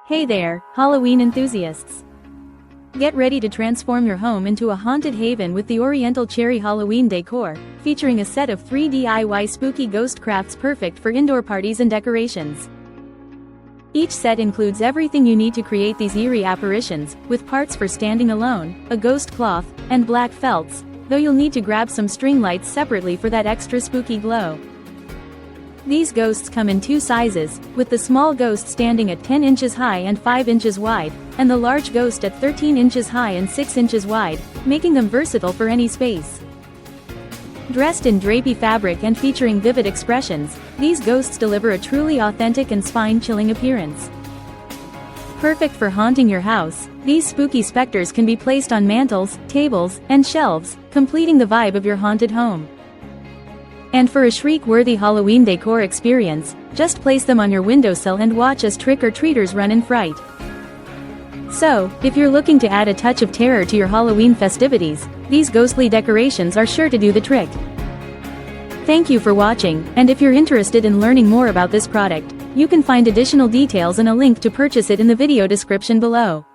Hey there, Halloween enthusiasts! Get ready to transform your home into a haunted haven with the Oriental Cherry Halloween Decor, featuring a set of 3 DIY spooky ghost crafts perfect for indoor parties and decorations. Each set includes everything you need to create these eerie apparitions, with parts for standing alone, a ghost cloth, and black felts, though you'll need to grab some string lights separately for that extra spooky glow. These ghosts come in 2 sizes, with the small ghost standing at 10 inches high and 5 inches wide, and the large ghost at 13 inches high and 6 inches wide, making them versatile for any space. Dressed in drapey fabric and featuring vivid expressions, these ghosts deliver a truly authentic and spine-chilling appearance. Perfect for haunting your house, these spooky specters can be placed on mantels, tables, and shelves, completing the vibe of your haunted home. And for a shriek-worthy Halloween decor experience, just place them on your windowsill and watch as trick-or-treaters run in fright. So, if you're looking to add a touch of terror to your Halloween festivities, these ghostly decorations are sure to do the trick. Thank you for watching, and if you're interested in learning more about this product, you can find additional details and a link to purchase it in the video description below.